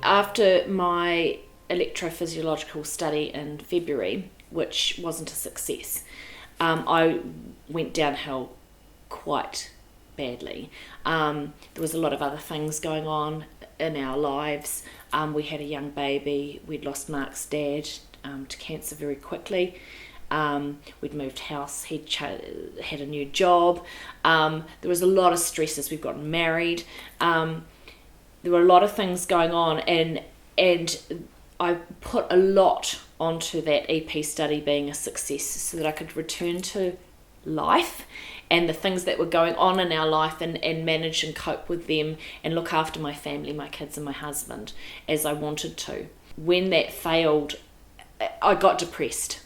after my electrophysiological study in February, which wasn't a success, I went downhill quite badly. There was a lot of other things going on in our lives. We had a young baby. We'd lost Mark's dad to cancer very quickly. We'd moved house. He'd had a new job. There was a lot of stresses. We've gotten married. There were a lot of things going on, and I put a lot onto that EP study being a success so that I could return to life and the things that were going on in our life and manage and cope with them and look after my family, my kids and my husband as I wanted to. When that failed, I got depressed,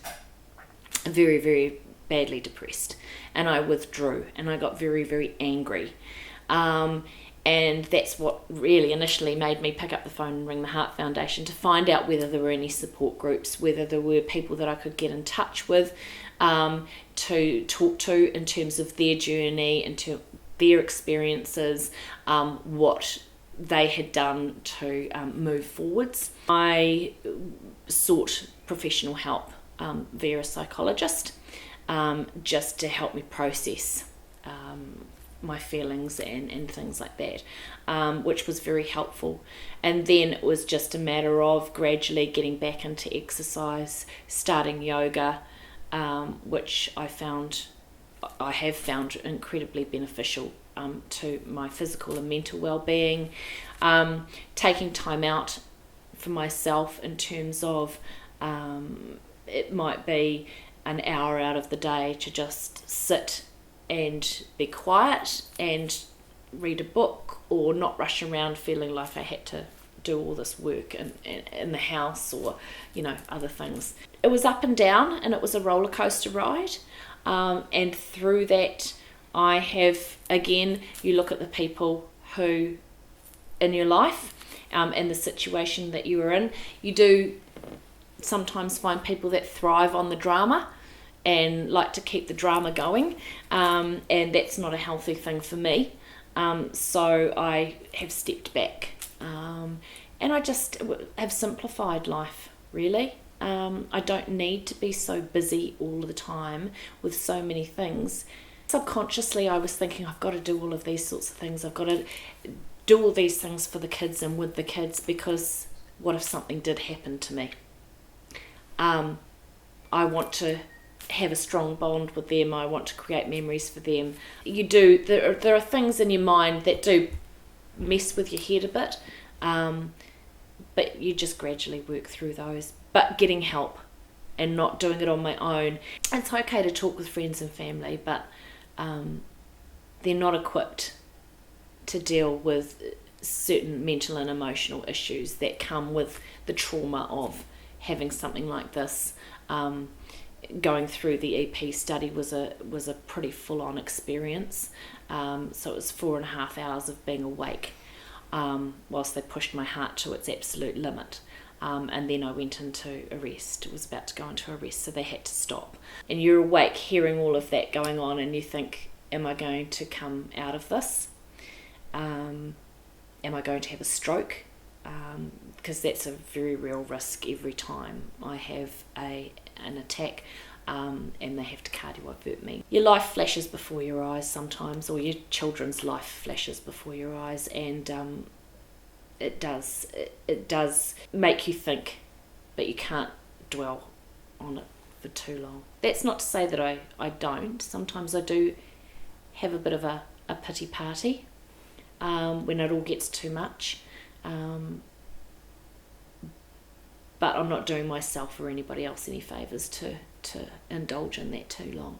very, very badly depressed, and I withdrew and I got very, very angry. And that's what really initially made me pick up the phone and ring the Heart Foundation to find out whether there were any support groups, whether there were people that I could get in touch with to talk to in terms of their journey, into their experiences, what they had done to move forwards. I sought professional help via a psychologist just to help me process my feelings and things like that, which was very helpful. And then it was just a matter of gradually getting back into exercise, starting yoga, which I have found incredibly beneficial to my physical and mental well-being. Taking time out for myself in terms of it might be an hour out of the day to just sit and be quiet and read a book, or not rush around feeling like I had to do all this work in the house or other things. It was up and down, and it was a roller coaster ride, and through that I have, again, you look at the people who in your life and the situation that you are in, you do sometimes find people that thrive on the drama and like to keep the drama going, and that's not a healthy thing for me. So I have stepped back, and I just have simplified life, really. I don't need to be so busy all the time with so many things. Subconsciously I was thinking, I've got to do all of these sorts of things, I've got to do all these things for the kids and with the kids, because what if something did happen to me? I want to have a strong bond with them. I want to create memories for them. There are things in your mind that do mess with your head a bit, but you just gradually work through those. But getting help and not doing it on my own. It's okay to talk with friends and family, but they're not equipped to deal with certain mental and emotional issues that come with the trauma of having something like this. Going through the EP study was a pretty full-on experience. So it was 4.5 hours of being awake whilst they pushed my heart to its absolute limit. And then I went into arrest. It was about to go into arrest, so they had to stop. And you're awake hearing all of that going on, and you think, am I going to come out of this? Am I going to have a stroke? Because that's a very real risk every time I have an attack, and they have to cardiovert me. Your life flashes before your eyes sometimes, or your children's life flashes before your eyes, and it does make you think, but you can't dwell on it for too long. That's not to say that I don't. Sometimes I do have a bit of a pity party when it all gets too much. But I'm not doing myself or anybody else any favours to indulge in that too long.